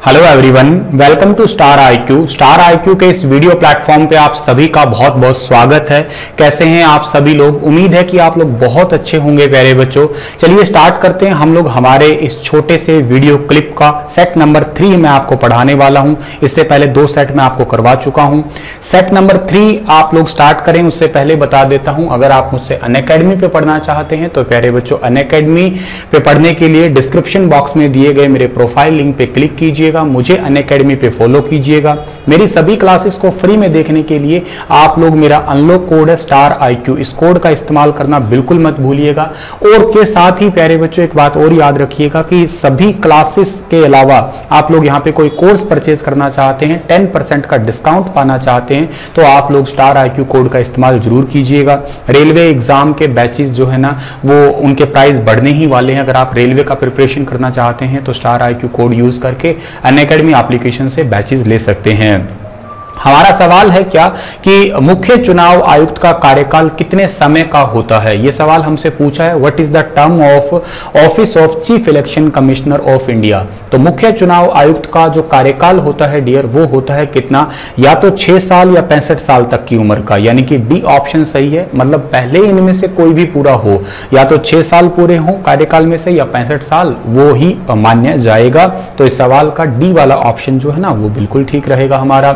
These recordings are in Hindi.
Hello everyone, welcome to Star IQ. Star IQ के इस वीडियो प्लेटफॉर्म पे आप सभी का बहुत बहुत स्वागत है। कैसे हैं आप सभी लोग? उम्मीद है कि आप लोग बहुत अच्छे होंगे प्यारे बच्चों। चलिए स्टार्ट करते हैं हम लोग हमारे इस छोटे से वीडियो क्लिप का। सेट नंबर 3 मैं आपको पढ़ाने वाला हूं। इससे पहले 2 सेट मैं आपको करवा चुका हूं। सेट नंबर 3 आप लोग स्टार्ट करें उससे पहले बता देता हूं, अगर आप मुझसे अनअकैडमी पे पढ़ना चाहते हैं तो प्यारे बच्चों अनअकैडमी पे पढ़ने के लिए डिस्क्रिप्शन बॉक्स में दिए गए मेरे प्रोफाइल लिंक पे क्लिक कीजिएगा, मुझे अनअकैडमी पे फॉलो कीजिएगा। मेरी सभी क्लासेस को फ्री में देखने के लिए आप लोग मेरा अनलॉक कोड है स्टार आईक्यू, इस कोड का इस्तेमाल करना बिल्कुल मत भूलिएगा। और के साथ ही प्यारे बच्चों एक बात और याद रखिएगा कि सभी क्लासेस के अलावा आप लोग यहाँ पे कोई कोर्स परचेज करना चाहते हैं, 10% का डिस्काउंट पाना चाहते हैं तो आप लोग स्टार आईक्यू कोड का इस्तेमाल जरूर कीजिएगा। रेलवे एग्जाम के बैचेस जो है ना वो उनके प्राइस बढ़ने ही वाले हैं। अगर आप रेलवे का प्रिपरेशन करना चाहते हैं तो स्टार आईक्यू कोड यूज करके अनअकैडमी एप्लीकेशन से बैचेस ले सकते हैं। हमारा सवाल है क्या कि मुख्य चुनाव आयुक्त का कार्यकाल कितने समय का होता है? यह सवाल हमसे पूछा है। What is the term of office of chief election commissioner of India? तो मुख्य चुनाव आयुक्त का जो कार्यकाल होता है डियर वो होता है कितना? या तो 6 साल या 65 साल तक की उम्र का, यानी कि डी ऑप्शन सही है। मतलब पहले इनमें से कोई भी पूरा हो, या तो 6 साल पूरे हो कार्यकाल में से या 65 साल, वो ही मान्य जाएगा। तो इस सवाल का डी वाला ऑप्शन जो है ना वो बिल्कुल ठीक रहेगा हमारा।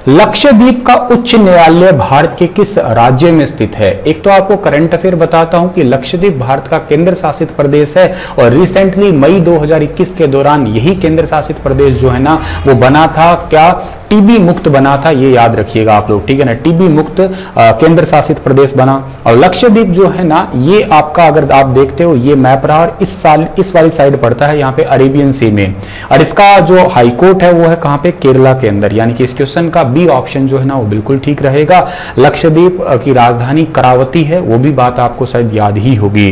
लक्षद्वीप का उच्च न्यायालय भारत के किस राज्य में स्थित है? एक तो आपको करंट अफेयर बताता हूं कि लक्षद्वीप भारत का केंद्र शासित प्रदेश है और रिसेंटली मई 2021 के दौरान यही केंद्र शासित प्रदेश जो है ना वो बना था, क्या टीबी मुक्त बना था, ये याद रखिएगा आप लोग, ठीक है ना। टीबी मुक्त केंद्र शासित प्रदेश बना। और लक्षद्वीप जो है ना ये आपका अगर आप देखते हो ये मैप रहा और इस वाली साइड पड़ता है यहाँ पे अरेबियन सी में, और इसका जो हाई कोर्ट है वो है कहाँ पे? केरला के अंदर, यानी कि इस क्वेश्चन का बी ऑप्शन जो है ना वो बिल्कुल ठीक रहेगा। लक्षद्वीप की राजधानी करावती है, वो भी बात आपको शायद याद ही होगी।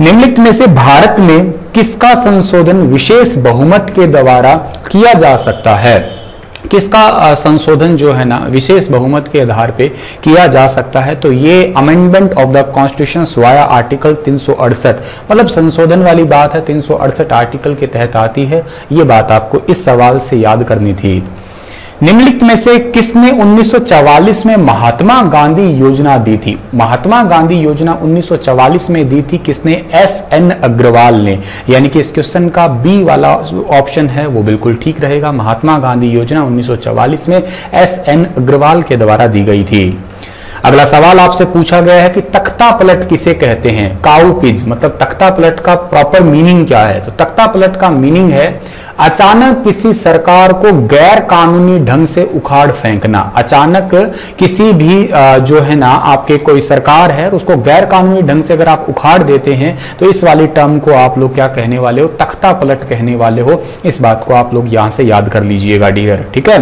निम्नलिखित में से भारत में किसका संशोधन विशेष बहुमत के द्वारा किया जा सकता है? किसका संशोधन जो है ना विशेष बहुमत के आधार पे किया जा सकता है? तो ये amendment of the constitution via article 368, मतलब संशोधन वाली बात है, 368 आर्टिकल के तहत आती है। ये बात आपको इस सवाल से याद करनी थी। निम्नलिखित में से किसने 1944 में महात्मा गांधी योजना दी थी? महात्मा गांधी योजना 1944 में दी थी किसने? SN अग्रवाल ने, यानी कि इस क्वेश्चन का बी वाला ऑप्शन है वो बिल्कुल ठीक रहेगा। महात्मा गांधी योजना 1944 में SN अग्रवाल के द्वारा दी गई थी। अगला सवाल आपसे पूछा गया है कि तख्ता पलट किसे कहते हैं? काउपिज, मतलब तख्ता पलट का प्रॉपर मीनिंग क्या है? तो तख्ता पलट का मीनिंग है अचानक किसी सरकार को गैर कानूनी ढंग से उखाड़ फेंकना। अचानक किसी भी जो है ना आपके कोई सरकार है उसको गैर कानूनी ढंग से अगर आप उखाड़ देते हैं तो इस वाली टर्म को आप लोग क्या कहने वाले हो? तख्ता पलट कहने वाले हो। इस बात को आप लोग यहां से याद कर लीजिएगा डियर, ठीक है।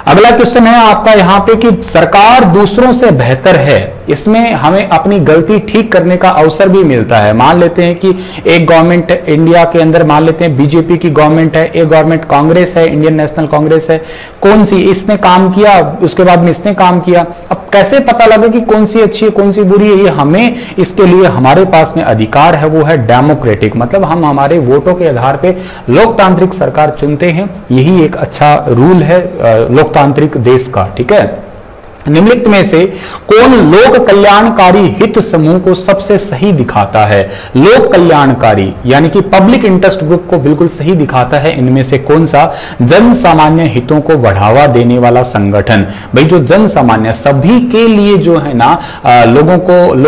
अगला क्वेश्चन है आपका यहाँ पे कि सरकार दूसरों से बेहतर है, इसमें हमें अपनी गलती ठीक करने का अवसर भी मिलता है। मान लेते हैं कि एक गवर्नमेंट इंडिया के अंदर, मान लेते हैं बीजेपी की गवर्नमेंट है, एक गवर्नमेंट कांग्रेस है, इंडियन नेशनल कांग्रेस है, कौन सी इसने काम किया उसके बाद में इसने काम किया। अब कैसे पता लगे कि कौन सी अच्छी है कौन सी बुरी है? ये हमें इसके लिए हमारे पास में अधिकार है, वो है डेमोक्रेटिक, मतलब हम हमारे वोटों के आधार पे लोकतांत्रिक सरकार चुनते हैं। यही एक अच्छा रूल है लोकतांत्रिक देश का, ठीक है। निम्नलिखित में से कौन लोक कल्याणकारी हित समूह को सबसे सही दिखाता है? लोक कल्याणकारी यानी कि पब्लिक इंटरेस्ट ग्रुप को बिल्कुल सही दिखाता है। इनमें से कौन सा? जन सामान्य हितों को बढ़ावा देने वाला संगठन। भाई जो जन सामान्य सभी के लिए जो है ना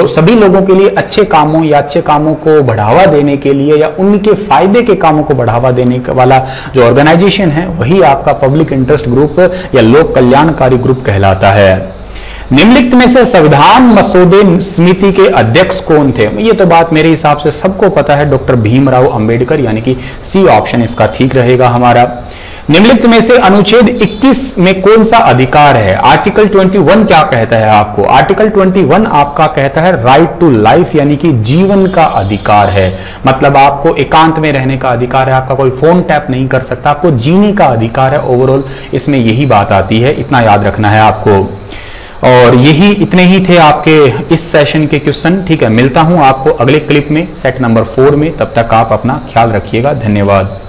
सभी लोगों के लिए अच्छे कामों या अच्छे कामों को बढ़ावा देने के लिए या उनके फायदे के कामों को बढ़ावा देने वाला जो ऑर्गेनाइजेशन है वही आपका पब्लिक इंटरेस्ट ग्रुप या लोक कल्याणकारी ग्रुप कहलाता है। निम्नलिखित में से संविधान मसौदे समिति के अध्यक्ष कौन थे? ये तो बात मेरे हिसाब से सबको पता है, डॉक्टर भीमराव अंबेडकर, यानी कि सी ऑप्शन इसका ठीक रहेगा हमारा। निम्नलिखित में से अनुच्छेद 21 में कौन सा अधिकार है? आर्टिकल 21 क्या कहता है आपको? आर्टिकल 21 आपका कहता है राइट टू लाइफ, यानी कि जीवन का अधिकार है। मतलब आपको एकांत में रहने का अधिकार है, आपका कोई फोन टैप नहीं कर सकता, आपको जीने का अधिकार है। ओवरऑल इसमें यही बात आती है, इतना याद रखना है आपको। और यही इतने ही थे आपके इस सेशन के क्वेश्चन, ठीक है। मिलता हूं आपको अगले क्लिप में सेट नंबर 4 में, तब तक आप अपना ख्याल रखिएगा। धन्यवाद।